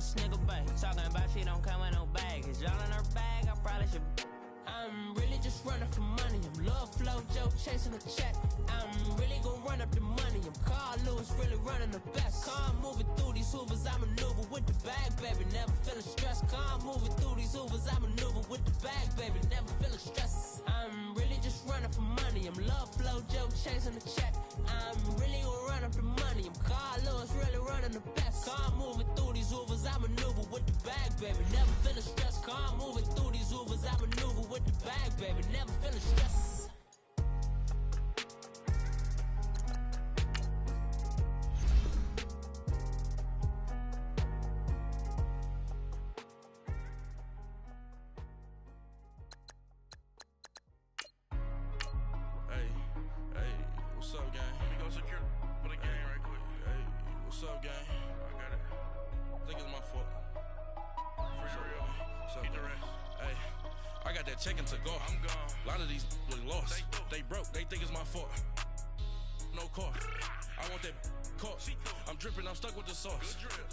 no snigger bag. Talking about she don't come with no baggage. Y'all in her bag, I probably should. I'm really just running for money. I'm love flow, Joe chasing the check. I'm really gonna run up the money. I'm Carl Lewis, really running the best. Car moving through these hoovers, I maneuver with the bag, baby. Never feeling stressed. Car moving through these hoovers, I maneuver with the bag, baby. Never feeling stressed. I'm really just running for money. I'm love flow, Joe chasing the check. I'm really gonna run up the money. I'm Carl Lewis, really running the best. Car moving through these hoovers, I maneuver with the bag, baby. Never feeling stressed. Car moving through these hoovers, I maneuver with the bag, baby. Never feeling stressed. What's up, gang? Let me go secure for the game right quick. Hey, what's up, gang? I got it. I think it's my fault. For real. What's up, Get the gang? rest. Hey, I got that check-in to go. I'm gone. A lot of these look lost. They They broke. They think it's my fault. No car. I want that caught. I'm dripping. I'm stuck with the sauce. Good drip.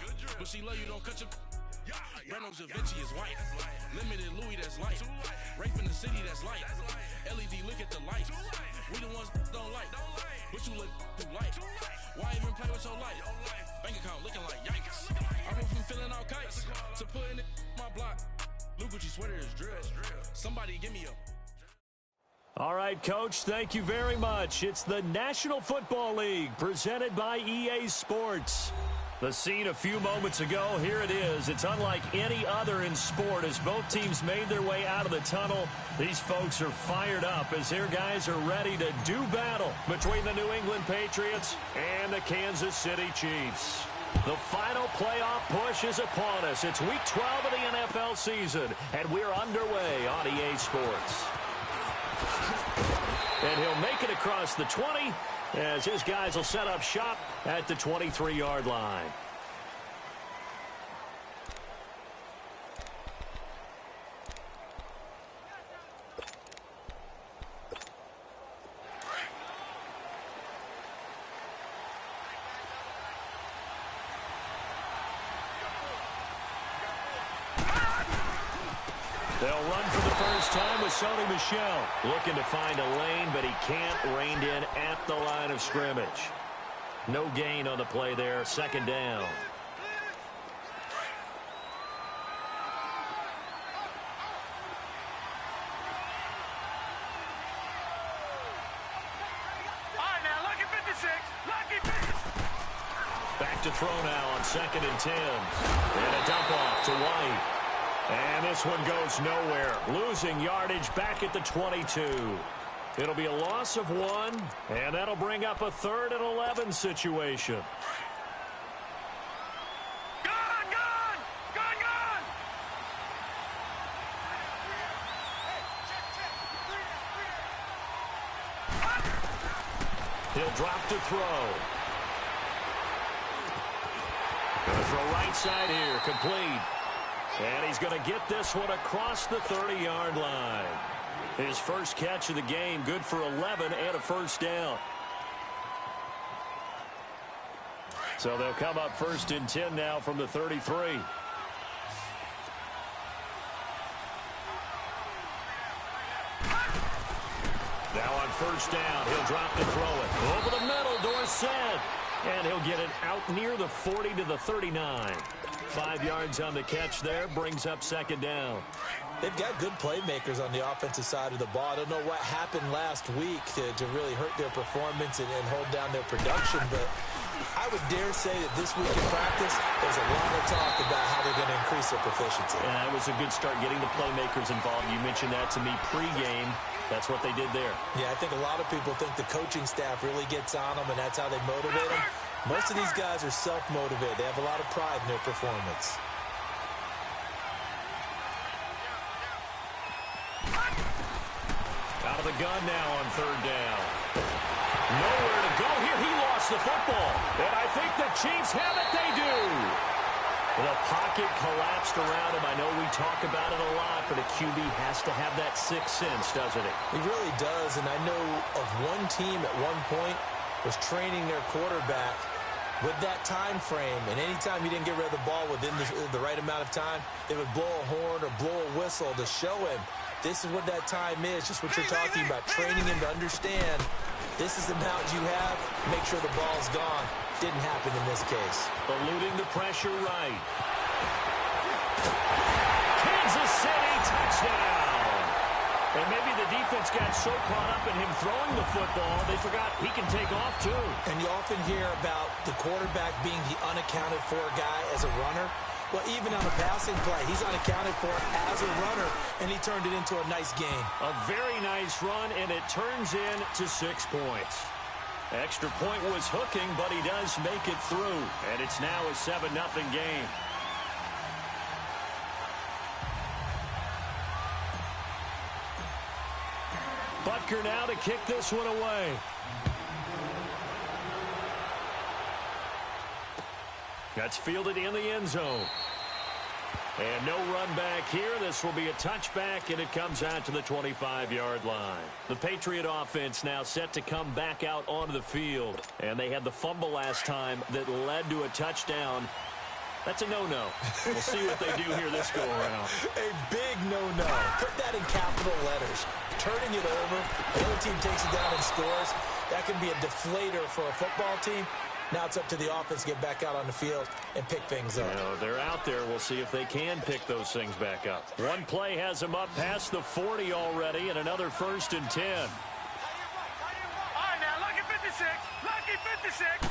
Good drip. But she love you. Don't cut your. Yeah, Breno Da Vinci is white. That's light. Limited Louis, that's light. Too light. Rape in the city, that's light. That's light. LED, look at the lights. Too light. We the ones don't like. Don't like. But you look too light. Too light. Why even play with your life? Your life. Bank account looking like yikes. I went from filling out kites to putting it in my block. Blue Gucci sweater is drill. Somebody give me a. All right, Coach, thank you very much. It's the National Football League presented by EA Sports. The scene a few moments ago, here it is. It's unlike any other in sport as both teams made their way out of the tunnel. These folks are fired up as their guys are ready to do battle between the New England Patriots and the Kansas City Chiefs. The final playoff push is upon us. It's Week 12 of the NFL season, and we're underway on EA Sports. And he'll make it across the 20 as his guys will set up shop at the 23-yard line. They'll run for the first time with Sony Michel. Looking to find a lane, but he can't rein in at the line of scrimmage. No gain on the play there. Second down. Back to throw now on 2nd and 10. And a dump off to White. And this one goes nowhere. Losing yardage back at the 22. It'll be a loss of 1, and that'll bring up a 3rd and 11 situation. He'll drop to throw. Gonna throw right side here, complete. And he's going to get this one across the 30-yard line. His first catch of the game, good for 11 and a first down. So they'll come up 1st and 10 now from the 33. Now on 1st down, he'll drop to throw it. Over the middle, Dorsett. And he'll get it out near the 40 to the 39. 5 yards on the catch there, brings up 2nd down. They've got good playmakers on the offensive side of the ball. I don't know what happened last week to really hurt their performance and hold down their production, but I would dare say that this week in practice, there's a lot of talk about how they're going to increase their proficiency. And that was a good start getting the playmakers involved. You mentioned that to me pregame. That's what they did there. Yeah, I think a lot of people think the coaching staff really gets on them, and that's how they motivate them. Most of these guys are self-motivated. They have a lot of pride in their performance. Out of the gun now on 3rd down. Nowhere to go here. He lost the football. And I think the Chiefs have it. They do. The pocket collapsed around him. I know we talk about it a lot, but a QB has to have that sixth sense, doesn't it? He really does, and I know of one team at one point was training their quarterback with that time frame, and anytime you didn't get rid of the ball within the right amount of time, they would blow a horn or blow a whistle to show him this is what that time is, just what you're talking about, training him to understand this is the amount you have, make sure the ball's gone. Didn't happen in this case. Eluding the pressure right. Kansas City touchdown. And maybe the defense got so caught up in him throwing the football, they forgot he can take off too. And you often hear about the quarterback being the unaccounted for guy as a runner. Well, even on a passing play, he's unaccounted for as a runner, and he turned it into a nice game. A very nice run, and it turns into 6 points. Extra point was hooking, but he does make it through, and it's now a 7-0 game. Butker now to kick this one away. That's fielded in the end zone. And no run back here. This will be a touchback, and it comes out to the 25-yard line. The Patriot offense now set to come back out onto the field. And they had the fumble last time that led to a touchdown. That's a no-no. We'll see what they do here this go-around. A big no-no. Put that in capital letters. Turning it over, the other team takes it down and scores. That can be a deflator for a football team. Now it's up to the offense to get back out on the field and pick things up. They're out there. We'll see if they can pick those things back up. One play has them up past the 40 already, and another 1st and 10. All right, now, lucky 56. Lucky 56.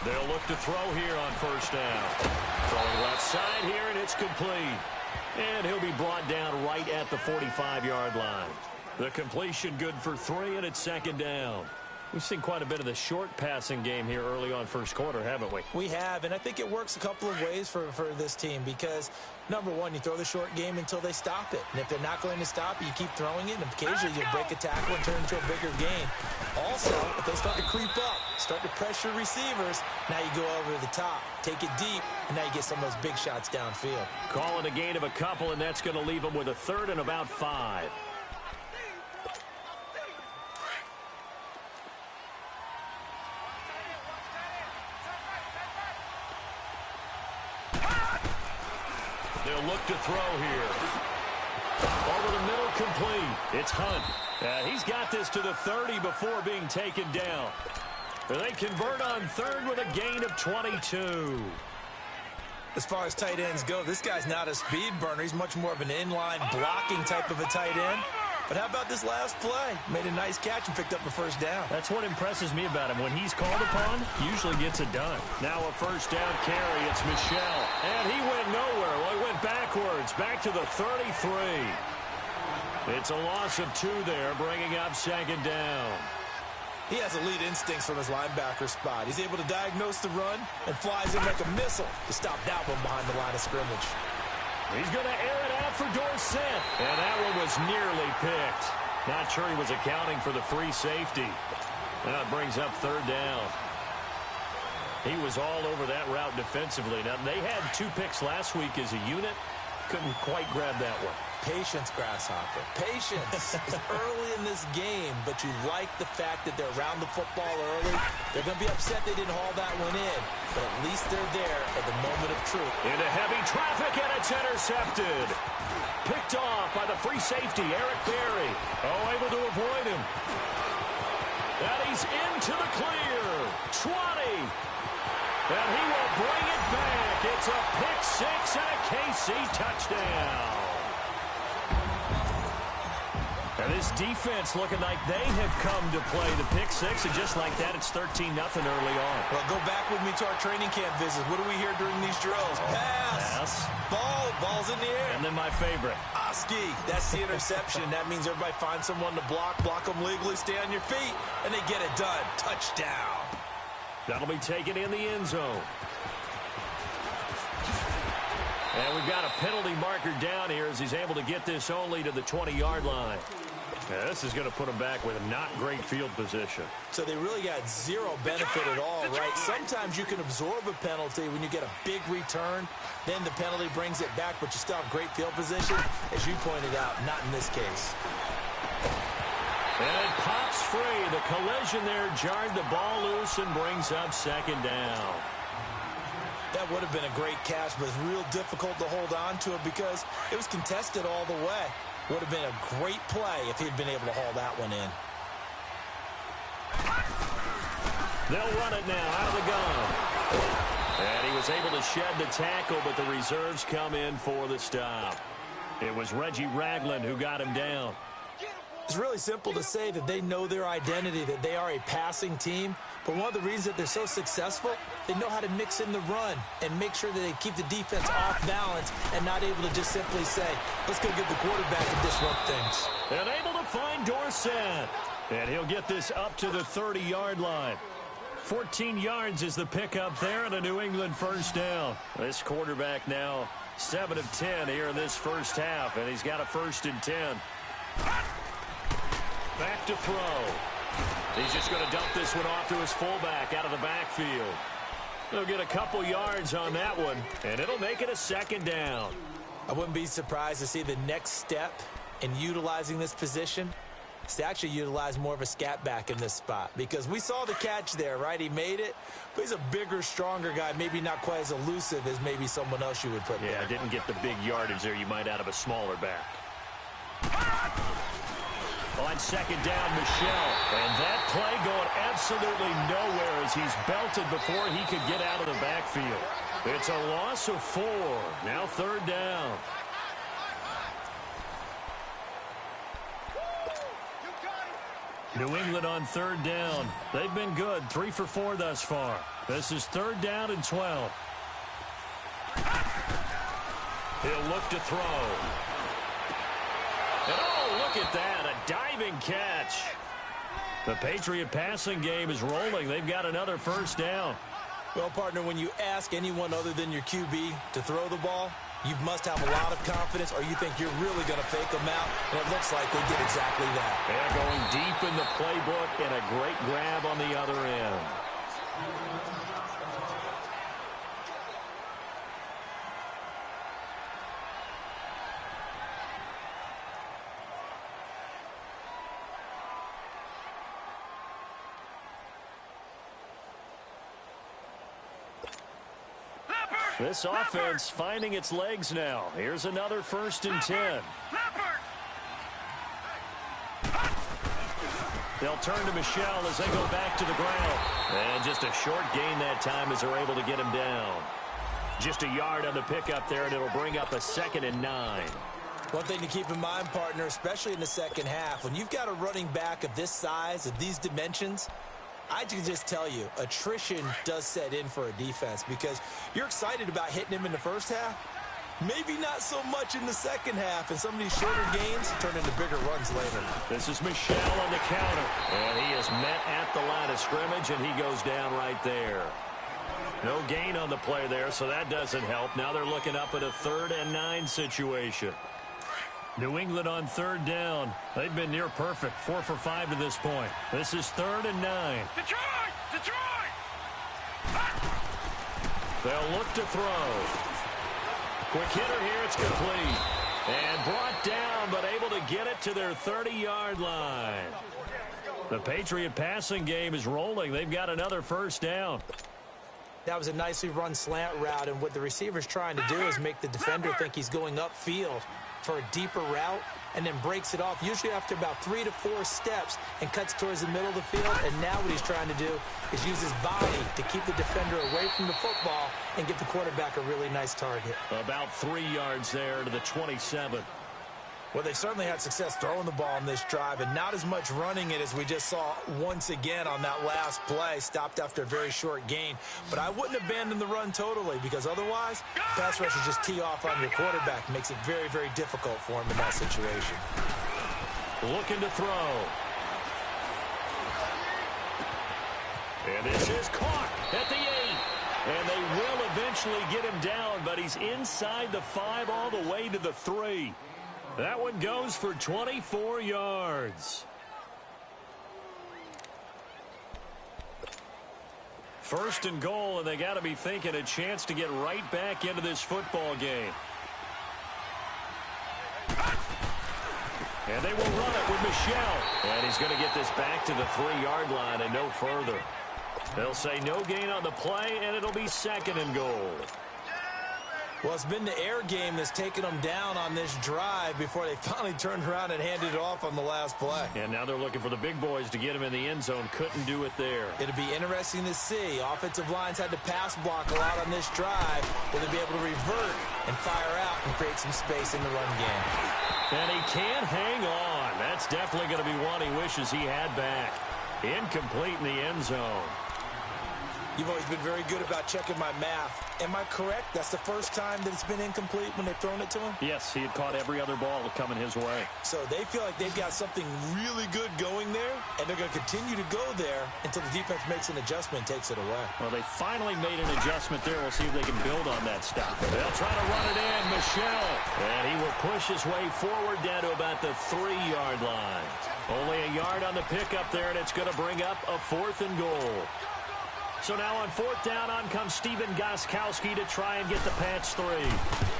They'll look to throw here on 1st down. Throwing left side here, and it's complete. And he'll be brought down right at the 45-yard line. The completion good for 3, and it's 2nd down. We've seen quite a bit of the short passing game here early on first quarter, haven't we? We have, and I think it works a couple of ways for this team because, number one, you throw the short game until they stop it. And if they're not going to stop it, you keep throwing it, and occasionally you'll break a tackle and turn it into a bigger game. Also, if they start to creep up, start to pressure receivers, now you go over the top, take it deep, and now you get some of those big shots downfield. Calling a gain of a couple, and that's going to leave them with a 3rd and about 5. They'll look to throw here. Over the middle, complete. It's Hunt. He's got this to the 30 before being taken down. They convert on 3rd with a gain of 22. As far as tight ends go, this guy's not a speed burner. He's much more of an inline blocking type of a tight end. But how about this last play? Made a nice catch and picked up a 1st down. That's what impresses me about him. When he's called upon, usually gets it done. Now a 1st down carry. It's Michel. And he went nowhere. Well, he went backwards. Back to the 33. It's a loss of 2 there, bringing up 2nd down. He has elite instincts from his linebacker spot. He's able to diagnose the run and flies in like a missile to stop that one behind the line of scrimmage. He's going to air it out for Dorsett. And that one was nearly picked. Not sure he was accounting for the free safety. Now it brings up 3rd down. He was all over that route defensively. Now, they had 2 picks last week as a unit. Couldn't quite grab that one. Patience, Grasshopper. Patience is early in this game, but you like the fact that they're around the football early. They're going to be upset they didn't haul that one in, but at least they're there at the moment of truth. Into heavy traffic, and it's intercepted. Picked off by the free safety, Eric Berry. Oh, able to avoid him. And he's into the clear. 20. And he will bring it back. It's a pick 6 and a KC touchdown. And this defense looking like they have come to play the pick 6, and just like that, it's 13-0 early on. Well, go back with me to our training camp visits. What do we hear during these drills? Pass. Ball's in the air. And then my favorite. Oski. That's the interception. That means everybody finds someone to block them legally, stay on your feet, and they get it done. Touchdown. That'll be taken in the end zone. And we've got a penalty marker down here as he's able to get this only to the 20-yard line. Yeah, this is going to put him back with not great field position. So they really got zero benefit at all, right? Sometimes you can absorb a penalty when you get a big return. Then the penalty brings it back, but you still have great field position. As you pointed out, not in this case. And it pops free. The collision there jarred the ball loose and brings up second down. That would have been a great catch, but it's real difficult to hold on to it because it was contested all the way. Would have been a great play if he'd been able to haul that one in. They'll run it now out of the gun. And he was able to shed the tackle, but the reserves come in for the stop. It was Reggie Ragland who got him down. It's really simple to say that they know their identity, that they are a passing team. But one of the reasons that they're so successful, they know how to mix in the run and make sure that they keep the defense off balance and not able to just simply say, let's go get the quarterback and disrupt things. And able to find Dorsett. And he'll get this up to the 30-yard line. 14 yards is the pickup there and a New England first down. This quarterback now 7 of 10 here in this first half, and he's got a 1st and 10. Back to throw. He's just going to dump this one off to his fullback out of the backfield. He'll get a couple yards on that one, and it'll make it a 2nd down. I wouldn't be surprised to see the next step in utilizing this position is to actually utilize more of a scat back in this spot, because we saw the catch there, right? He made it, but he's a bigger, stronger guy, maybe not quite as elusive as maybe someone else you would put there. Yeah, didn't get the big yardage there you might out of a smaller back. On 2nd down, Michel. And that play going absolutely nowhere as he's belted before he could get out of the backfield. It's a loss of 4. Now 3rd down. New England on 3rd down. They've been good. 3 for 4 thus far. This is 3rd down and 12. He'll look to throw. And oh, look at that. A diving catch. The Patriot passing game is rolling. They've got another 1st down. Well, partner, when you ask anyone other than your QB to throw the ball, you must have a lot of confidence, or you think you're really going to fake them out, and it looks like they did exactly that. They're going deep in the playbook, and a great grab on the other end. This offense finding its legs now. Here's another 1st and 10. They'll turn to Michel as they go back to the ground. And just a short gain that time as they're able to get him down. Just a yard on the pickup there, and it'll bring up a 2nd and 9. One thing to keep in mind, partner, especially in the second half, when you've got a running back of this size, of these dimensions, I can just tell you, attrition does set in for a defense because you're excited about hitting him in the first half. Maybe not so much in the second half, and some of these shorter gains turn into bigger runs later. This is Michel on the counter, and he is met at the line of scrimmage, and he goes down right there. No gain on the play there, so that doesn't help. Now they're looking up at a 3rd and 9 situation. New England on 3rd down. They've been near perfect. 4 for 5 to this point. This is 3rd and 9. Detroit! Detroit! They'll look to throw. Quick hitter here. It's complete. And brought down, but able to get it to their 30-yard line. The Patriot passing game is rolling. They've got another 1st down. That was a nicely run slant route, and what the receiver's trying to do is make the defender think he's going upfield for a deeper route, and then breaks it off, usually after about 3 to 4 steps, and cuts towards the middle of the field. And now what he's trying to do is use his body to keep the defender away from the football and get the quarterback a really nice target. About 3 yards there to the 27. Well, they certainly had success throwing the ball on this drive, and not as much running it as we just saw once again on that last play. Stopped after a very short gain. But I wouldn't abandon the run totally, because otherwise, pass rushers just tee off on your quarterback. Makes it very, very difficult for him in that situation. Looking to throw. And this is caught at the 8. And they will eventually get him down, but he's inside the 5 all the way to the 3. That one goes for 24 yards. 1st and goal, and they got to be thinking a chance to get right back into this football game. And they will run it with Michel. And he's going to get this back to the 3-yard line and no further. They'll say no gain on the play, and it'll be 2nd and goal. Well, it's been the air game that's taken them down on this drive before they finally turned around and handed it off on the last play. And now they're looking for the big boys to get him in the end zone. Couldn't do it there. It'll be interesting to see. Offensive lines had to pass block a lot on this drive. Will they be able to revert and fire out and create some space in the run game? And he can't hang on. That's definitely going to be one he wishes he had back. Incomplete in the end zone. You've always been very good about checking my math. Am I correct? That's the first time that it's been incomplete when they've thrown it to him? Yes, he had caught every other ball coming his way. So they feel like they've got something really good going there, and they're going to continue to go there until the defense makes an adjustment and takes it away. Well, they finally made an adjustment there. We'll see if they can build on that stop. They'll try to run it in. Michel. And he will push his way forward down to about the 3-yard line. Only a yard on the pickup there, and it's going to bring up a 4th and goal. So now on 4th down, on comes Steven Gostkowski to try and get the Pats 3.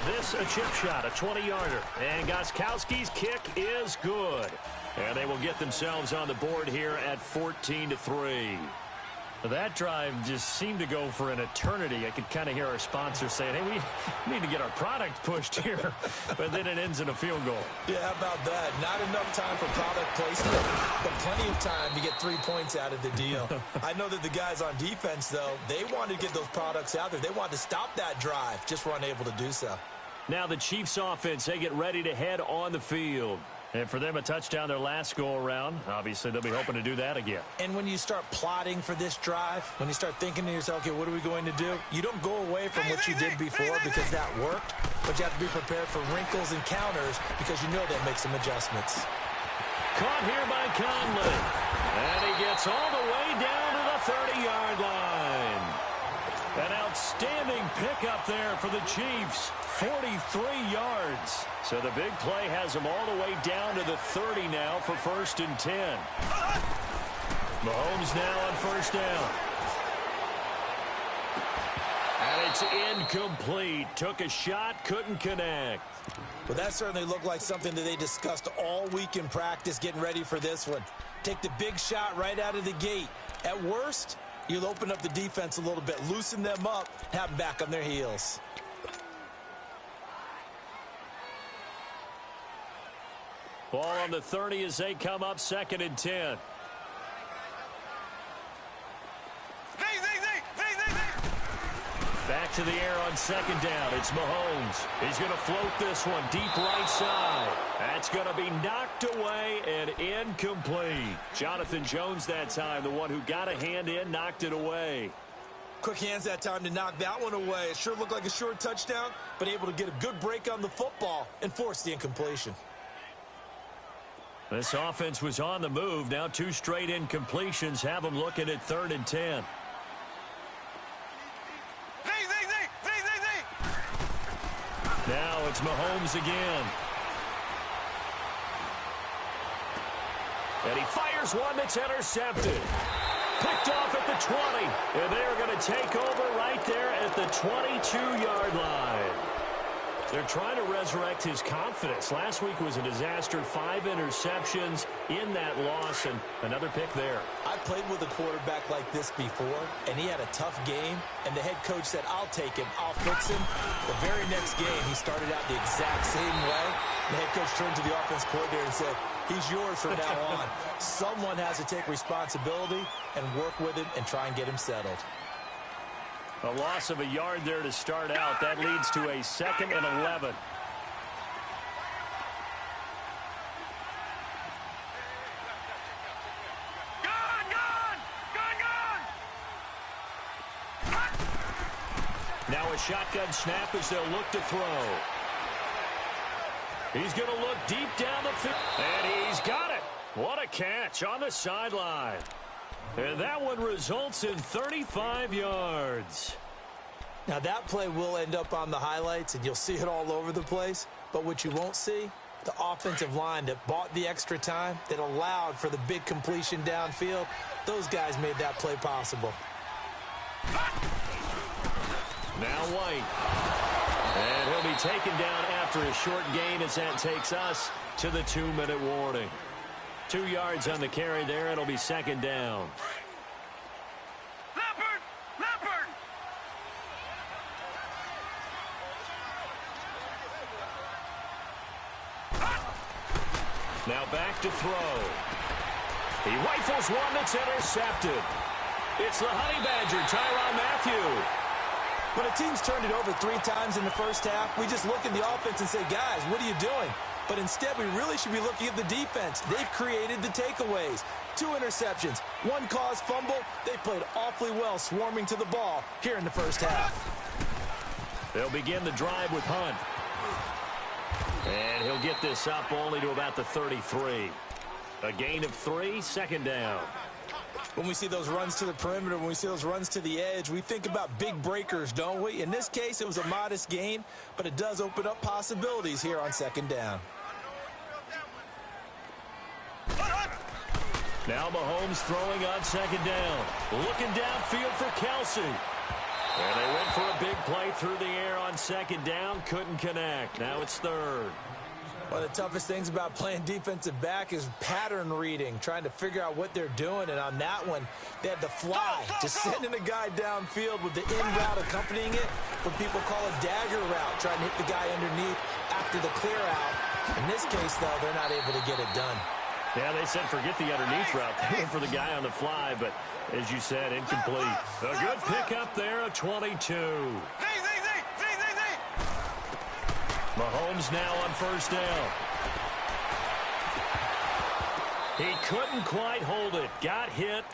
This a chip shot, a 20-yarder. And Gostkowski's kick is good. And they will get themselves on the board here at 14-3. That drive just seemed to go for an eternity. I could kind of hear our sponsors saying, hey, we need to get our product pushed here. But then it ends in a field goal. Yeah, how about that? Not enough time for product placement, but plenty of time to get 3 points out of the deal. I know that the guys on defense, though, they wanted to get those products out there. They wanted to stop that drive, just were unable to do so. Now the Chiefs offense, they get ready to head on the field. And for them, a touchdown their last go-around. Obviously, they'll be hoping to do that again. And when you start plotting for this drive, when you start thinking to yourself, okay, what are we going to do? You don't go away from what you did before because that worked, but you have to be prepared for wrinkles and counters because you know they'll make some adjustments. Caught here by Conley. And he gets all the way down to the 30-yard line. An outstanding pickup there for the Chiefs. 43 yards. So the big play has them all the way down to the 30 now for 1st and 10. Mahomes now on 1st down. And it's incomplete. Took a shot, couldn't connect. Well, that certainly looked like something that they discussed all week in practice getting ready for this one. Take the big shot right out of the gate. At worst, you'll open up the defense a little bit, loosen them up, have them back on their heels. Ball on the 30 as they come up 2nd and 10. Back to the air on 2nd down. It's Mahomes. He's going to float this one deep right side. That's going to be knocked away and incomplete. Jonathan Jones that time, the one who got a hand in, knocked it away. Quick hands that time to knock that one away. It sure looked like a short touchdown, but able to get a good break on the football and force the incompletion. This offense was on the move. Now 2 straight incompletions have them looking at 3rd and 10. Now it's Mahomes again. And he fires one that's intercepted. Picked off at the 20. And they're going to take over right there at the 22-yard line. They're trying to resurrect his confidence. Last week was a disaster. 5 interceptions in that loss, and another pick there. I played with a quarterback like this before, and he had a tough game, and the head coach said, I'll take him, I'll fix him. The very next game, he started out the exact same way. The head coach turned to the offense coordinator and said, he's yours from now on. Someone has to take responsibility and work with him and try and get him settled. A loss of a yard there to start out. That leads to a 2nd and 11. Now a shotgun snap as they'll look to throw. He's going to look deep down the field. And he's got it. What a catch on the sideline. And that one results in 35 yards. Now that play will end up on the highlights, and you'll see it all over the place. But what you won't see, the offensive line that bought the extra time, that allowed for the big completion downfield, those guys made that play possible. Now White. And he'll be taken down after a short gain as that takes us to the 2-minute warning. 2 yards on the carry there. It'll be second down. Leopard! Now back to throw. He rifles one that's intercepted. It's the Honey Badger, Tyrann Mathieu. When a team's turned it over 3 times in the first half, we just look at the offense and say, guys, what are you doing? But instead, we really should be looking at the defense. They've created the takeaways. 2 interceptions, 1 caused fumble. They played awfully well swarming to the ball here in the first half. They'll begin the drive with Hunt. And he'll get this up only to about the 33. A gain of 3, second down. When we see those runs to the perimeter, when we see those runs to the edge, we think about big breakers, don't we? In this case, it was a modest gain, but it does open up possibilities here on second down. Now Mahomes throwing on second down. Looking downfield for Kelsey. And they went for a big play through the air on second down. Couldn't connect. Now it's third. One of the toughest things about playing defensive back is pattern reading, trying to figure out what they're doing. And on that one, they had the fly, just sending a guy downfield with the in route accompanying it, what people call a dagger route, trying to hit the guy underneath after the clear out. In this case, though, they're not able to get it done. Yeah, they said forget the underneath route. They went for the guy on the fly, but as you said, incomplete. A good pickup there, a 22. Mahomes now on first down. He couldn't quite hold it. Got hit.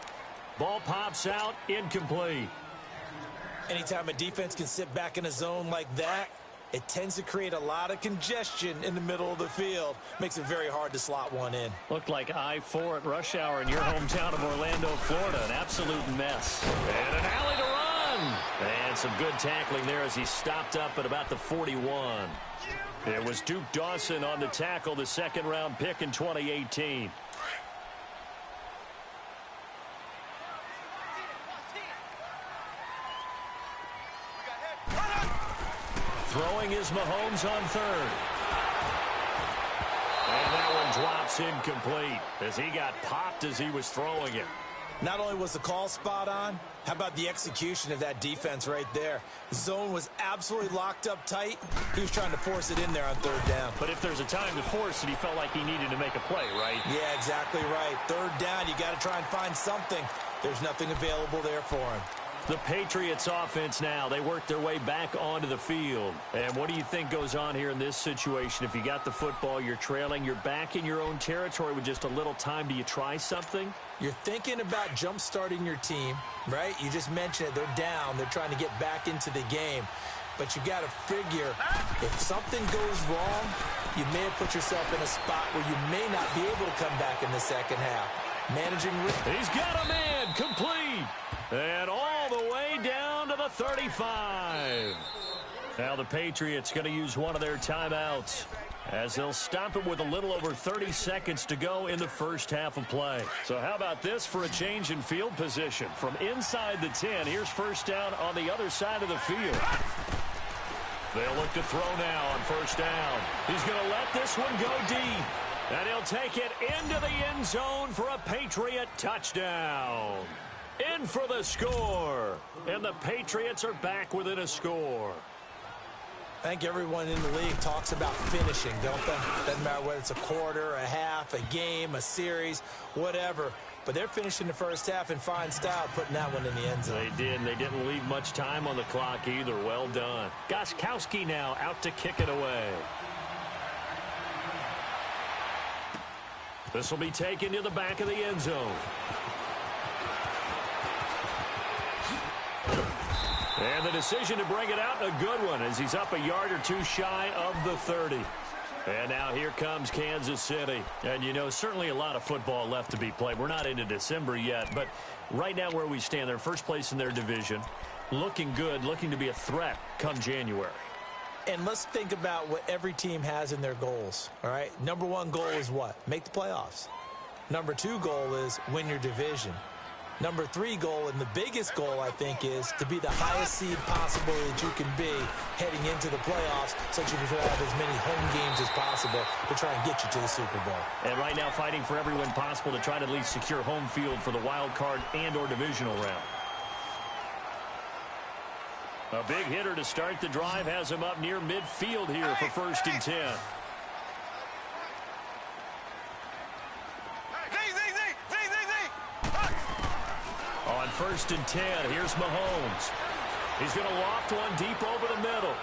Ball pops out, incomplete. Anytime a defense can sit back in a zone like that, it tends to create a lot of congestion in the middle of the field. Makes it very hard to slot one in. Looked like I-4 at rush hour in your hometown of Orlando, Florida. An absolute mess. And an alley to run. And some good tackling there as he stopped up at about the 41. It was Duke Dawson on the tackle, the second-round pick in 2018. Throwing is Mahomes on third. And that one drops incomplete as he got popped as he was throwing it. Not only was the call spot on, how about the execution of that defense right there? The zone was absolutely locked up tight. He was trying to force it in there on third down. But if there's a time to force it, he felt like he needed to make a play, right? Yeah, exactly right. Third down, you got to try and find something. There's nothing available there for him. The Patriots offense now, they work their way back onto the field. And what do you think goes on here in this situation? If you got the football, you're trailing, you're back in your own territory with just a little time. Do you try something? You're thinking about jump-starting your team, right? You just mentioned it. They're down. They're trying to get back into the game. But you got to figure, if something goes wrong, you may have put yourself in a spot where you may not be able to come back in the second half. Managing risk. He's got a man, complete. And all the way down to the 35. Now the Patriots going to use one of their timeouts as they'll stop it with a little over 30 seconds to go in the first half of play. So how about this for a change in field position? From inside the 10, here's first down on the other side of the field. They'll look to throw now on first down. He's going to let this one go deep. And he'll take it into the end zone for a Patriot touchdown. In for the score. And the Patriots are back within a score. I think everyone in the league talks about finishing, don't they? Doesn't matter whether it's a quarter, a half, a game, a series, whatever. But they're finishing the first half in fine style, putting that one in the end zone. They did, and they didn't leave much time on the clock either. Well done. Gostkowski now out to kick it away. This will be taken to the back of the end zone. And the decision to bring it out, a good one, as he's up a yard or two shy of the 30. And now here comes Kansas City. And, you know, certainly a lot of football left to be played. We're not into December yet, but right now where we stand, they're first place in their division. Looking good, looking to be a threat come January. And let's think about what every team has in their goals, all right? Number one goal is what? Make the playoffs. Number two goal is win your division. Number 3 goal, and the biggest goal, I think, is to be the highest seed possible that you can be heading into the playoffs, so that you can have as many home games as possible to try and get you to the Super Bowl. And right now fighting for every win possible to try to at least secure home field for the wild card and or divisional round. A big hitter to start the drive has him up near midfield here for 1st and 10. On 1st and 10, here's Mahomes. He's going to loft one deep over the middle.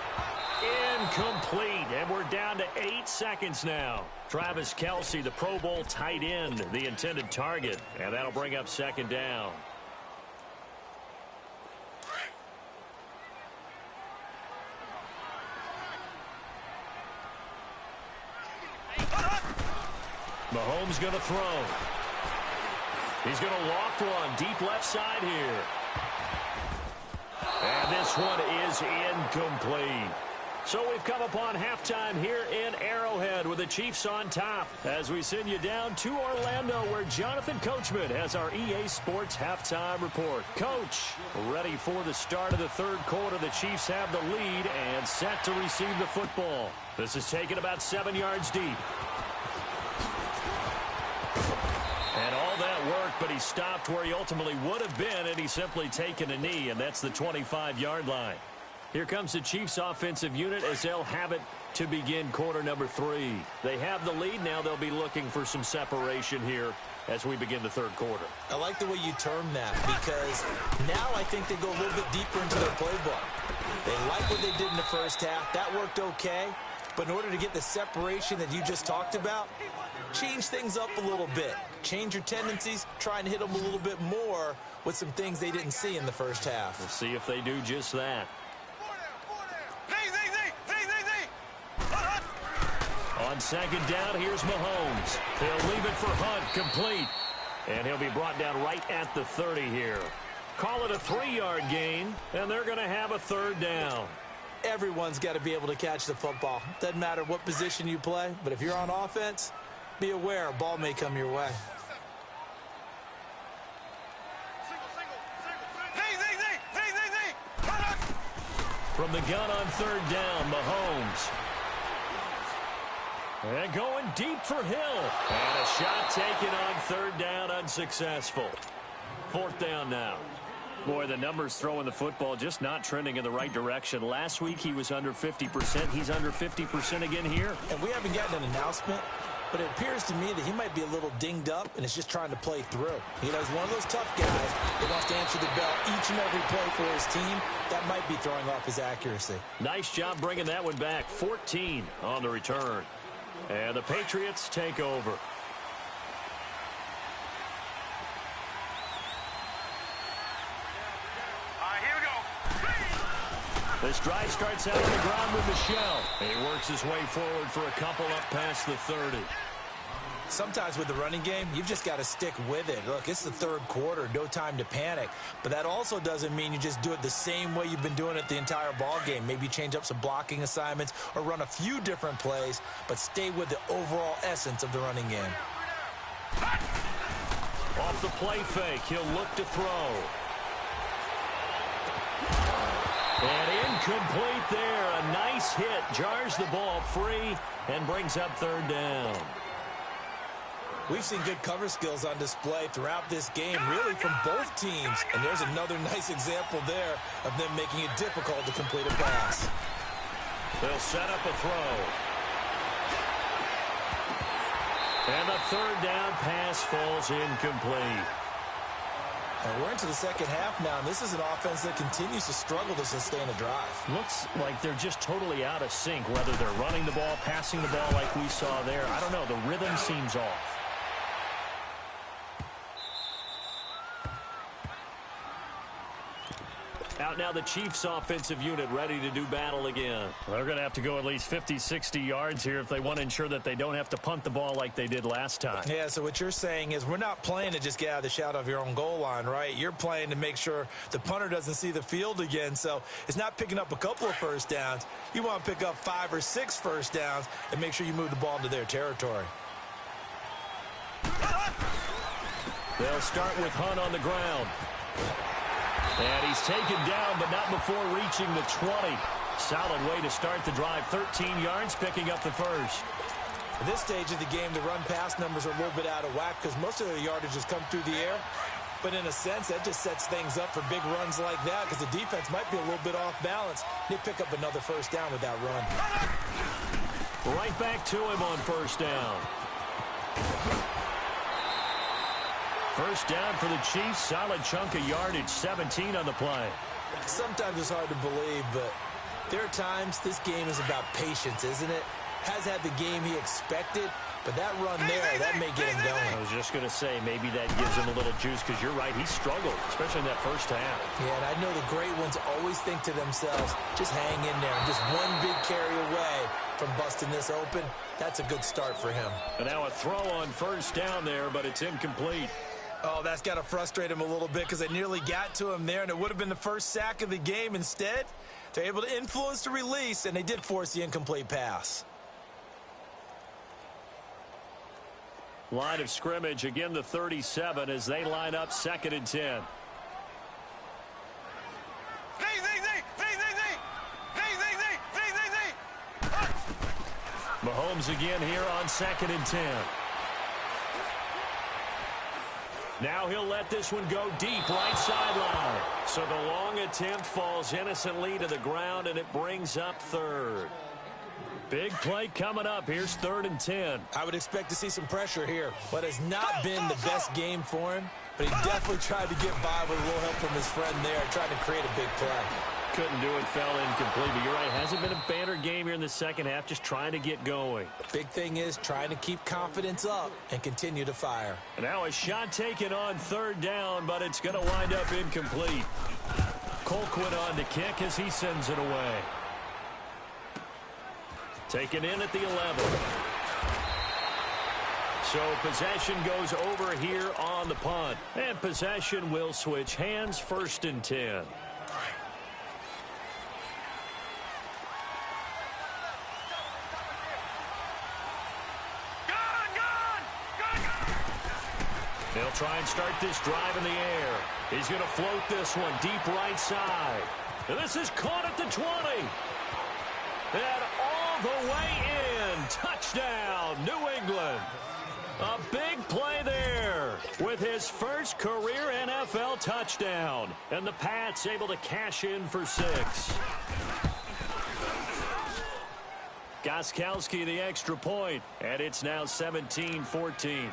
Incomplete, and we're down to 8 seconds now. Travis Kelce, the Pro Bowl tight end, the intended target, and that'll bring up 2nd down. Mahomes going to throw. He's going to loft one deep left side here. And this one is incomplete. So we've come upon halftime here in Arrowhead with the Chiefs on top as we send you down to Orlando where Jonathan Coachman has our EA Sports halftime report. Coach, ready for the start of the 3rd quarter. The Chiefs have the lead and set to receive the football. This is taken about 7 yards deep. And all that work, but he stopped where he ultimately would have been, and he's simply taken a knee, and that's the 25-yard line. Here comes the Chiefs offensive unit as they'll have it to begin quarter number 3. They have the lead. Now they'll be looking for some separation here as we begin the 3rd quarter. I like the way you term that because now I think they go a little bit deeper into their playbook. They like what they did in the 1st half. That worked okay. But in order to get the separation that you just talked about, change things up a little bit. Change your tendencies, try and hit them a little bit more with some things they didn't see in the 1st half. We'll see if they do just that. On 2nd down, here's Mahomes. He'll leave it for Hunt, complete. And he'll be brought down right at the 30 here. Call it a 3-yard gain, and they're going to have a 3rd down. Everyone's got to be able to catch the football. Doesn't matter what position you play, but if you're on offense, be aware a ball may come your way. From the gun on 3rd down, Mahomes. And going deep for Hill. And a shot taken on 3rd down, unsuccessful. 4th down now. Boy, the numbers throwing the football just not trending in the right direction. Last week he was under 50%. He's under 50% again here. And we haven't gotten an announcement, but it appears to me that he might be a little dinged up and is just trying to play through. You know, he's one of those tough guys that wants to answer the bell each and every play for his team. That might be throwing off his accuracy. Nice job bringing that one back. 14 on the return. And the Patriots take over. This drive starts out on the ground with Michelle. He works his way forward for a couple up past the 30. Sometimes with the running game, you've just got to stick with it. Look, it's the 3rd quarter, no time to panic. But that also doesn't mean you just do it the same way you've been doing it the entire ball game. Maybe change up some blocking assignments or run a few different plays, but stay with the overall essence of the running game. Off the play fake, he'll look to throw. And incomplete there. A nice hit. Jars the ball free and brings up 3rd down. We've seen good cover skills on display throughout this game, really from both teams. And there's another nice example there of them making it difficult to complete a pass. They'll set up a throw. And the 3rd down pass falls incomplete. And we're into the 2nd half now, and this is an offense that continues to struggle to sustain a drive. Looks like they're just totally out of sync, whether they're running the ball, passing the ball like we saw there. I don't know. The rhythm seems off. Out now the Chiefs offensive unit ready to do battle again. They're going to have to go at least 50, 60 yards here if they want to ensure that they don't have to punt the ball like they did last time. Yeah, so what you're saying is we're not playing to just get out of the shadow of your own goal line, right? You're playing to make sure the punter doesn't see the field again. So it's not picking up a couple of 1st downs. You want to pick up 5 or 6 1st downs and make sure you move the ball into their territory. They'll start with Hunt on the ground. And he's taken down, but not before reaching the 20. Solid way to start the drive. 13 yards, picking up the first. At this stage of the game, the run-pass numbers are a little bit out of whack because most of the yardage has come through the air. But in a sense, that just sets things up for big runs like that because the defense might be a little bit off balance. They pick up another first down with that run. Right back to him on first down. First down for the Chiefs. Solid chunk of yardage, 17 on the play. Sometimes it's hard to believe, but there are times this game is about patience, isn't it? Has had the game he expected, but that run there, that may get him going. I was just going to say, maybe that gives him a little juice because you're right, he struggled, especially in that first half. Yeah, and I know the great ones always think to themselves, just hang in there. Just one big carry away from busting this open. That's a good start for him. And now a throw on first down there, but it's incomplete. Oh, that's got to frustrate him a little bit because they nearly got to him there, and it would have been the first sack of the game. Instead, they're able to influence the release, and they did force the incomplete pass. Line of scrimmage, again the 37 as they line up 2nd and 10. Mahomes again here on 2nd and 10. Now he'll let this one go deep, right sideline. So the long attempt falls innocently to the ground, and it brings up 3rd. Big play coming up. Here's 3rd and 10. I would expect to see some pressure here. What has not been the best game for him, but he definitely tried to get by with a little help from his friend there, trying to create a big play. Couldn't do it, fell incomplete. But you're right, hasn't been a banner game here in the second half, just trying to get going. Big thing is trying to keep confidence up and continue to fire. And now a shot taken on 3rd down, but it's going to wind up incomplete. Colquitt on to kick as he sends it away. Taken in at the 11. So possession goes over here on the punt. And possession will switch hands, 1st and 10. They'll try and start this drive in the air. He's going to float this one deep right side. And this is caught at the 20. And all the way in. Touchdown, New England. A big play there with his first career NFL touchdown. And the Pats able to cash in for 6. Gostkowski the extra point. And it's now 17-14.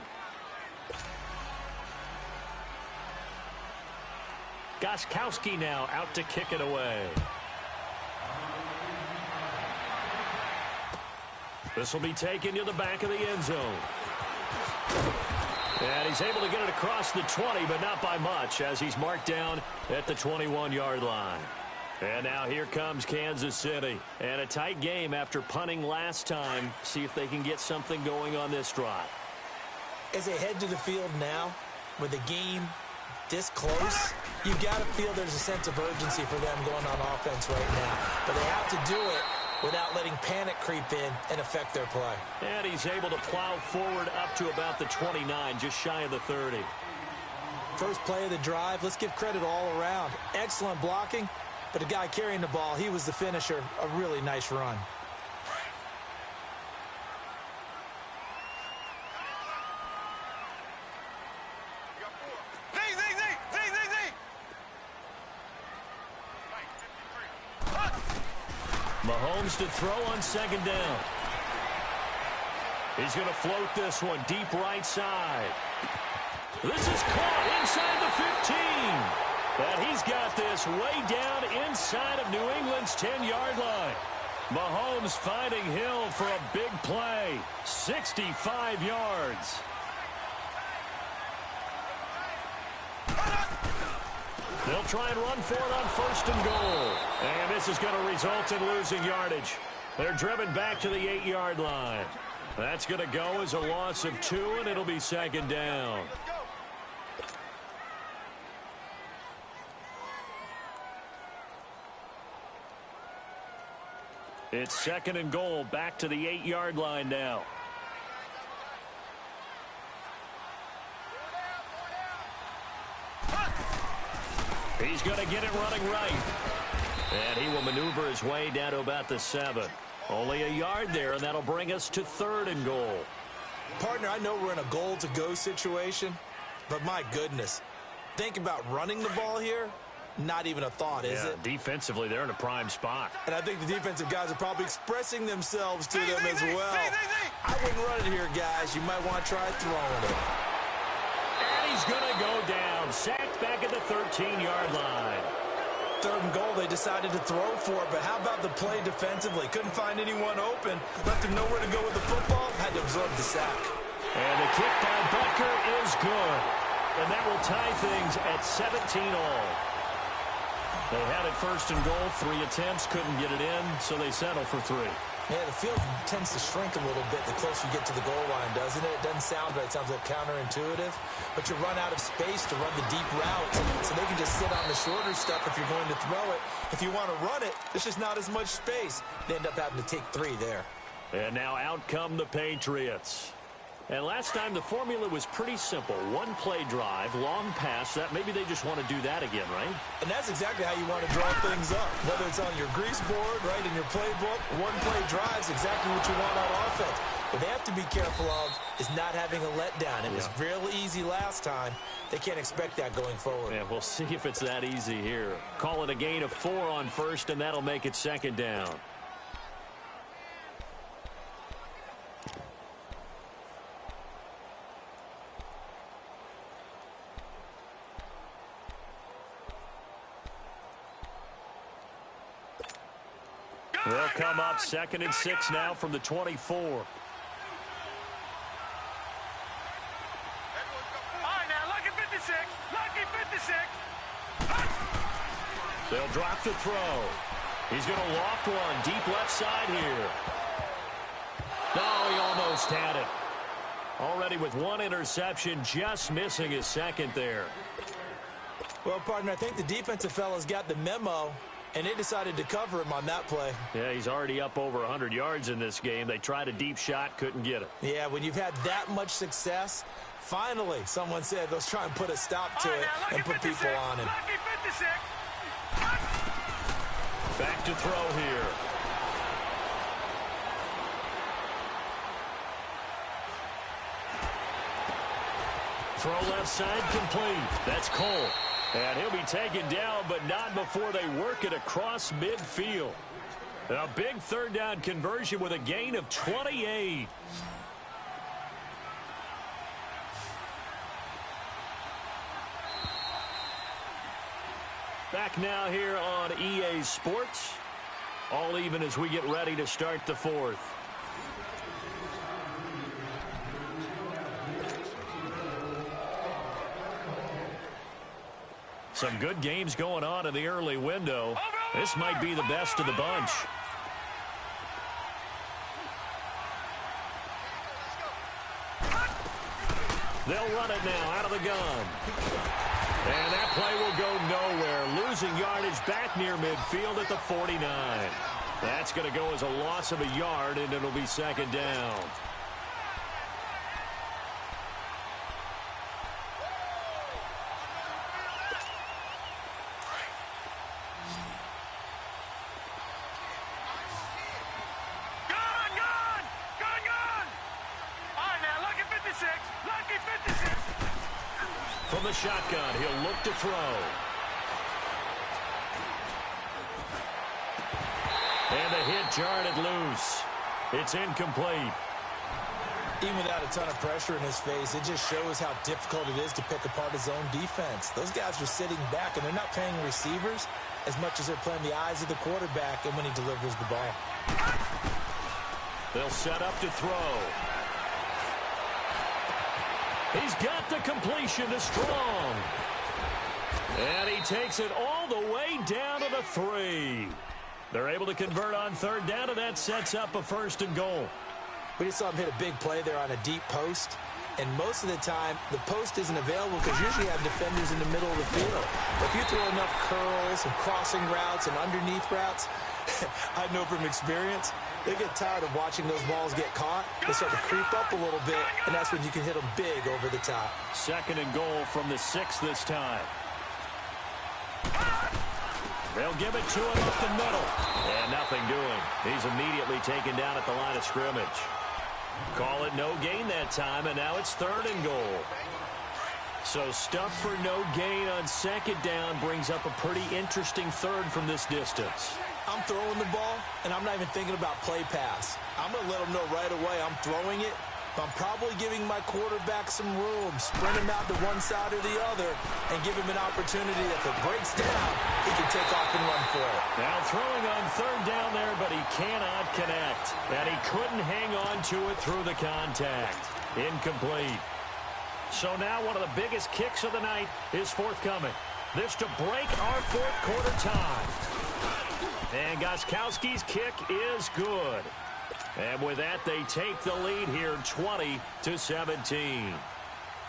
Gostkowski now out to kick it away. This will be taken to the back of the end zone. And he's able to get it across the 20, but not by much, as he's marked down at the 21-yard line. And now here comes Kansas City. And a tight game after punting last time. See if they can get something going on this drive. As they head to the field now, with the game this close, you've got to feel there's a sense of urgency for them going on offense right now. But they have to do it without letting panic creep in and affect their play. And he's able to plow forward up to about the 29, just shy of the 30. First play of the drive, let's give credit all around. Excellent blocking, but the guy carrying the ball, he was the finisher. A really nice run. Mahomes to throw on 2nd down. He's going to float this one deep right side. This is caught inside the 15. And he's got this way down inside of New England's 10-yard line. Mahomes finding Hill for a big play. 65 yards. They'll try and run for it on 1st and goal. And this is going to result in losing yardage. They're driven back to the 8-yard line. That's going to go as a loss of 2, and it'll be 2nd down. It's 2nd and goal, back to the 8-yard line now. He's going to get it running right. And he will maneuver his way down to about the 7. Only a yard there, and that'll bring us to 3rd and goal. Partner, I know we're in a goal-to-go situation, but my goodness. Think about running the ball here. Not even a thought, is it? Defensively, they're in a prime spot. And I think the defensive guys are probably expressing themselves to them as well. I wouldn't run it here, guys. You might want to try throwing it. And he's going to go down. Sacked back at the 13-yard line. 3rd and goal, they decided to throw for it, but how about the play defensively? Couldn't find anyone open. Left him nowhere to go with the football. Had to absorb the sack. And the kick by Butker is good. And that will tie things at 17 all. They had it 1st and goal, 3 attempts, couldn't get it in, so they settle for 3. Yeah, the field tends to shrink a little bit the closer you get to the goal line, doesn't it? It doesn't sound right. It sounds a little counterintuitive. But you run out of space to run the deep routes, so they can just sit on the shorter stuff if you're going to throw it. If you want to run it, there's just not as much space. They end up having to take 3 there. And now out come the Patriots. And last time the formula was pretty simple. 1 play drive, long pass. That maybe they just want to do that again, right? And that's exactly how you want to draw things up. Whether it's on your grease board, right, in your playbook, 1 play drive is exactly what you want on offense. What they have to be careful of is not having a letdown. It was real easy last time. They can't expect that going forward. Yeah, we'll see if it's that easy here. Call it a gain of 4 on 1st, and that'll make it 2nd down. They'll come up 2nd and 6 now from the 24. All right, now, lucky 56. Lucky 56. They'll drop the throw. He's going to loft one deep left side here. No, he almost had it. Already with 1 interception, just missing his 2nd there. Well, partner, I think the defensive fellas got the memo, and they decided to cover him on that play. Yeah, he's already up over 100 yards in this game. They tried a deep shot, couldn't get it. Yeah, when you've had that much success, finally, someone said, let's try and put a stop to it and put people on him. Lucky 56. Back to throw here. Throw left side complete. That's Cole. And he'll be taken down, but not before they work it across midfield. A big 3rd down conversion with a gain of 28. Back now here on EA Sports. All even as we get ready to start the 4th. Some good games going on in the early window. This might be the best of the bunch. They'll run it now out of the gun. And that play will go nowhere. Losing yardage back near midfield at the 49. That's going to go as a loss of a yard, and it'll be 2nd down. From the shotgun, he'll look to throw. And the hit jarred it loose. It's incomplete. Even without a ton of pressure in his face, it just shows how difficult it is to pick apart his own defense. Those guys are sitting back, and they're not playing receivers as much as they're playing the eyes of the quarterback and when he delivers the ball. They'll set up to throw. He's got the completion to Strong. And he takes it all the way down to the 3. They're able to convert on 3rd down, and that sets up a 1st and goal. We just saw him hit a big play there on a deep post. And most of the time, the post isn't available because usually you have defenders in the middle of the field. If you throw enough curls and crossing routes and underneath routes, I know from experience, they get tired of watching those balls get caught. They start to creep up a little bit, and that's when you can hit them big over the top. 2nd and goal from the 6 this time. They'll give it to him up the middle. And nothing doing. He's immediately taken down at the line of scrimmage. Call it no gain that time, and now it's 3rd and goal. So stuff for no gain on 2nd down brings up a pretty interesting 3rd from this distance. I'm throwing the ball, and I'm not even thinking about play pass. I'm going to let them know right away I'm throwing it. But I'm probably giving my quarterback some room, sprint him out to one side or the other, and give him an opportunity. If it breaks down, he can take off and run for it. Now throwing on 3rd down there, but he cannot connect. And he couldn't hang on to it through the contact. Incomplete. So now one of the biggest kicks of the night is forthcoming. This to break our 4th quarter tie. And Gostkowski's kick is good. And with that, they take the lead here 20-17.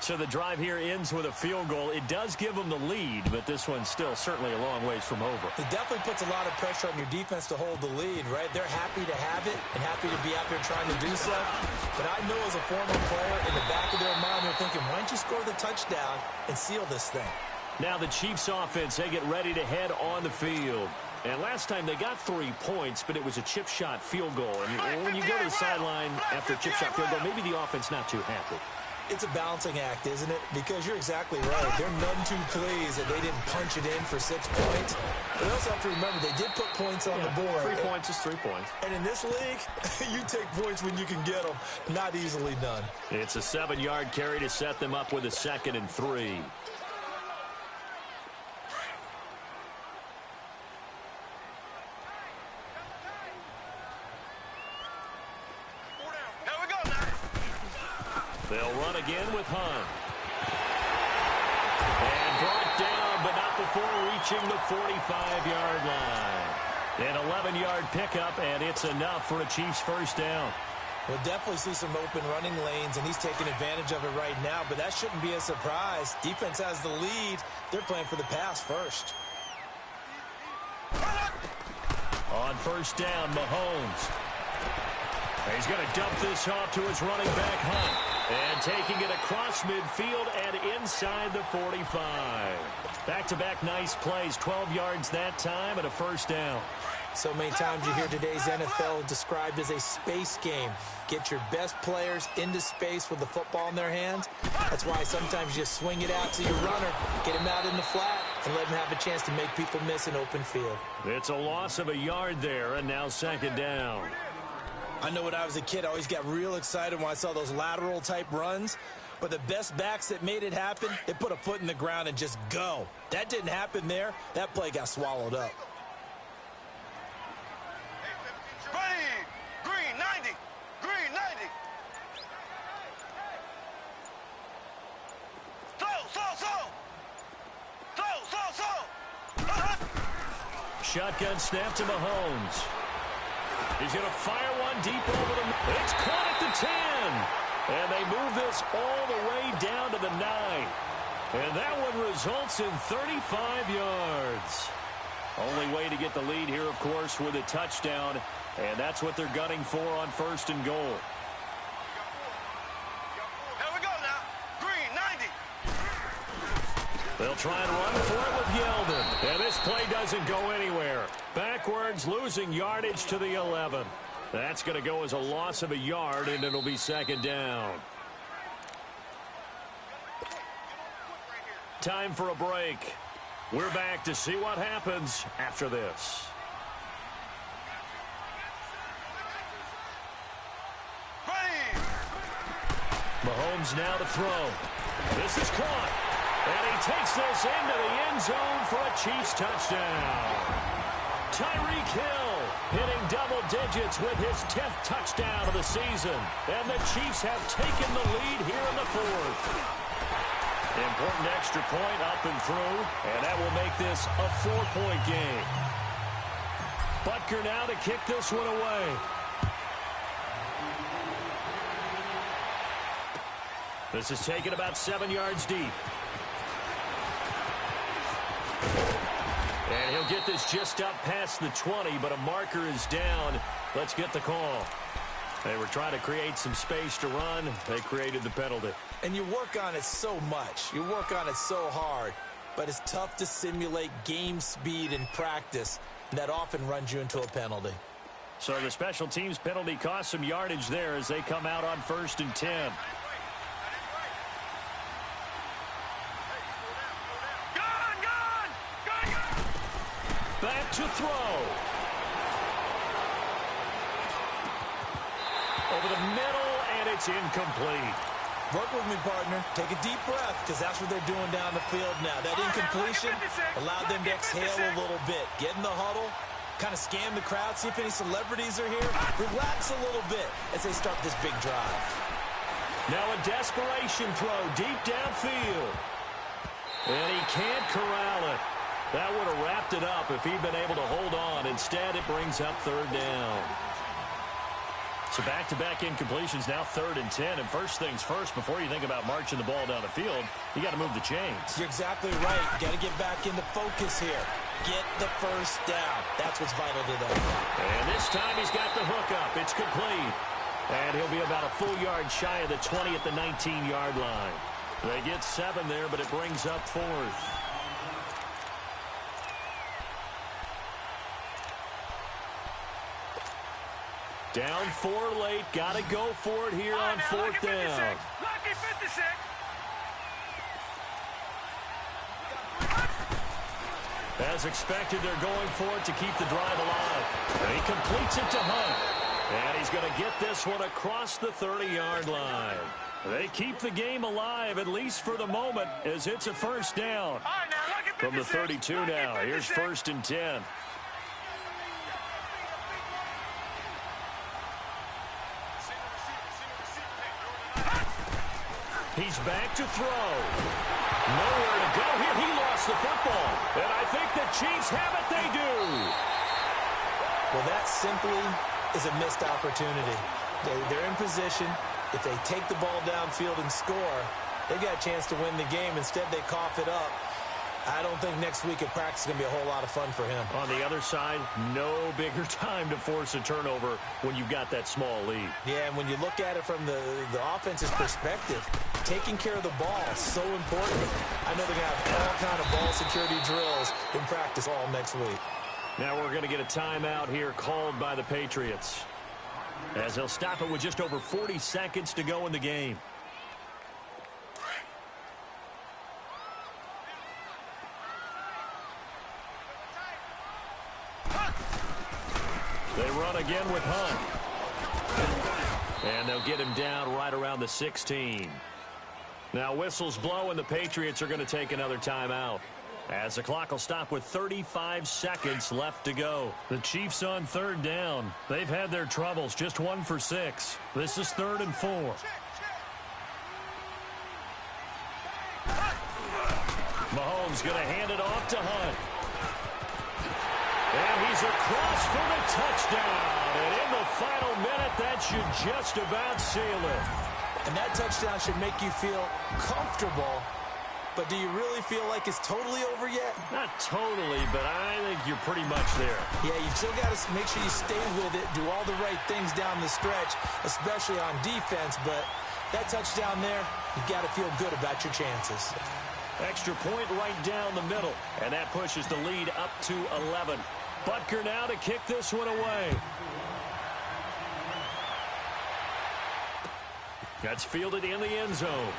So the drive here ends with a field goal. It does give them the lead, but this one's still certainly a long ways from over. It definitely puts a lot of pressure on your defense to hold the lead, right? They're happy to have it and happy to be out there trying to do so. But I know as a former player, in the back of their mind, they're thinking, why don't you score the touchdown and seal this thing? Now the Chiefs offense, they get ready to head on the field. And last time they got 3 points, but it was a chip shot field goal. And when you go to the sideline after a chip shot field goal, maybe the offense not too happy. It's a balancing act, isn't it? Because you're exactly right. They're none too pleased that they didn't punch it in for 6 points. But they also have to remember they did put points on the board. 3 points is 3 points. And in this league, you take points when you can get them. Not easily done. It's a 7-yard carry to set them up with a 2nd and 3. They'll run again with Hunt. And brought down, but not before reaching the 45-yard line. An 11-yard pickup, and it's enough for a Chiefs 1st down. We'll definitely see some open running lanes, and he's taking advantage of it right now, but that shouldn't be a surprise. Defense has the lead. They're playing for the pass first. On 1st down, Mahomes. He's going to dump this off to his running back, Hunt. And taking it across midfield and inside the 45. Back-to-back nice plays, 12 yards that time and a 1st down. So many times you hear today's NFL described as a space game. Get your best players into space with the football in their hands. That's why sometimes you just swing it out to your runner, get him out in the flat, and let him have a chance to make people miss an open field. It's a loss of a yard there, and now 2nd down. I know when I was a kid, I always got real excited when I saw those lateral-type runs. But the best backs that made it happen, they put a foot in the ground and just go. That didn't happen there. That play got swallowed up. Ready! Green 90! Green 90! Shotgun snap to Mahomes. He's going to fire one deep over the... It's caught at the 10. And they move this all the way down to the 9. And that one results in 35 yards. Only way to get the lead here, of course, with a touchdown. And that's what they're gunning for on 1st and goal. Here we go now. Green 90. They'll try and run for it with Yeldon. And this play doesn't go anywhere. Backwards, losing yardage to the 11. That's going to go as a loss of a yard, and it'll be 2nd down. Time for a break. We're back to see what happens after this. Ready. Mahomes now to throw. This is caught. And he takes this into the end zone for a Chiefs touchdown. Tyreek Hill hitting double digits with his 10th touchdown of the season. And the Chiefs have taken the lead here in the 4th. Important extra point up and through. And that will make this a 4-point game. Butker now to kick this one away. This is taken about 7 yards deep. And he'll get this just up past the 20, but a marker is down. Let's get the call. They were trying to create some space to run. They created the penalty. And you work on it so much. You work on it so hard. but it's tough to simulate game speed in practice. That often runs you into a penalty. So the special teams penalty cost some yardage there as they come out on 1st and 10. Back to throw. Over the middle, and it's incomplete. Work with me, partner. Take a deep breath, because that's what they're doing down the field now. That incompletion allowed them to exhale a little bit. Get in the huddle, kind of scan the crowd, see if any celebrities are here. Relax a little bit as they start this big drive. Now a desperation throw deep downfield. And he can't corral it. That would have wrapped it up if he'd been able to hold on. Instead, it brings up 3rd down. So back-to-back incompletions, now 3rd and 10. And first things first, before you think about marching the ball down the field, you got to move the chains. You're exactly right. Got to get back into focus here. Get the first down. That's what's vital to them. And this time he's got the hook up. It's complete. And he'll be about a full yard shy of the 20 at the 19-yard line. They get 7 there, but it brings up 4th. Down 4 late. Got to go for it here on 4th down. Lucky 56. As expected, they're going for it to keep the drive alive. And he completes it to Hunt. And he's going to get this one across the 30-yard line. They keep the game alive, at least for the moment, as it's a 1st down. From the 32 now, here's 1st and 10. He's back to throw. Nowhere to go here. He lost the football. And I think the Chiefs have it. They do. Well, that simply is a missed opportunity. They're in position. If they take the ball downfield and score, they've got a chance to win the game. Instead, they cough it up. I don't think next week at practice is going to be a whole lot of fun for him. On the other side, no bigger time to force a turnover when you've got that small lead. Yeah, and when you look at it from the offense's perspective, taking care of the ball is so important. I know they're going to have all kind of ball security drills in practice all next week. Now we're going to get a timeout here called by the Patriots, as they'll stop it with just over 40 seconds to go in the game. They run again with Hunt. And they'll get him down right around the 16. Now whistles blow, and the Patriots are going to take another timeout, as the clock will stop with 35 seconds left to go. The Chiefs on 3rd down. They've had their troubles, just 1 for 6. This is 3rd and 4. Mahomes going to hand it off to Hunt. And he's across for the touchdown. And in the final minute, that should just about seal it. And that touchdown should make you feel comfortable. But do you really feel like it's totally over yet? Not totally, but I think you're pretty much there. Yeah, you still got to make sure you stay with it, do all the right things down the stretch, especially on defense. But that touchdown there, you got to feel good about your chances. Extra point right down the middle, and that pushes the lead up to 11. Butker now to kick this one away. That's fielded in the end zone.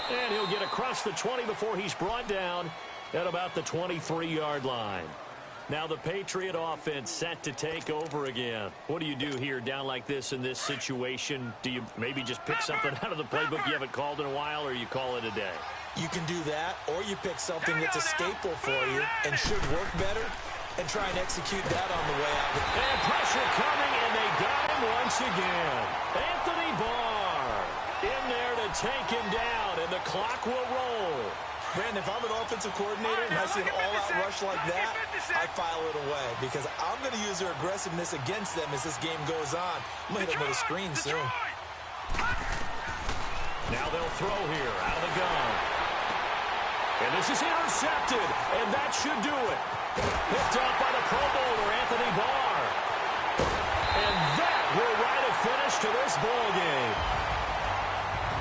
And he'll get across the 20 before he's brought down at about the 23-yard line. Now the Patriot offense set to take over again. What do you do here down like this in this situation? Do you maybe just pick something out of the playbook you haven't called in a while, or you call it a day? You can do that, or you pick something that's a staple for you and should work better and try and execute that on the way out. And pressure coming, and they got him once again. Anthony Barr in there to take him down, and the clock will roll. Brandon, if I'm an offensive coordinator and I see an all-out rush like that, I file it away because I'm going to use their aggressiveness against them as this game goes on. I'm going to hit them with a screen soon. Now they'll throw here out of the gun. And this is intercepted, and that should do it. Picked up by the Pro Bowler, Anthony Barr. And that will write a finish to this ball game.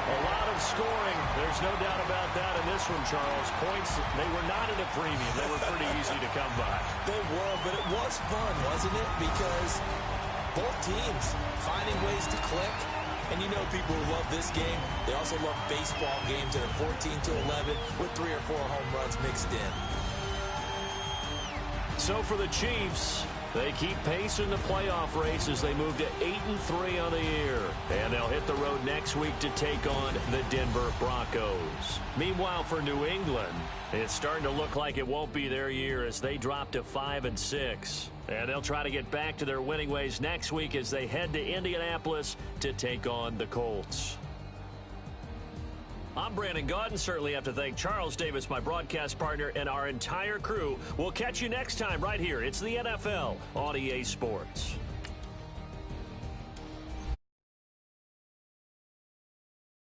A lot of scoring. There's there's no doubt about that in this one, Charles. Points, they were not at a premium. They were pretty easy to come by. They were, but it was fun, wasn't it? Because both teams finding ways to click. And you know people who love this game, they also love baseball games that are 14-11 with 3 or 4 home runs mixed in. So for the Chiefs, they keep pace in the playoff race as they move to 8-3 on the year. And they'll hit the road next week to take on the Denver Broncos. Meanwhile, for New England, it's starting to look like it won't be their year as they drop to 5-6. And they'll try to get back to their winning ways next week as they head to Indianapolis to take on the Colts. I'm Brandon Gaudin. Certainly have to thank Charles Davis, my broadcast partner, and our entire crew. We'll catch you next time right here. It's the NFL on EA Sports.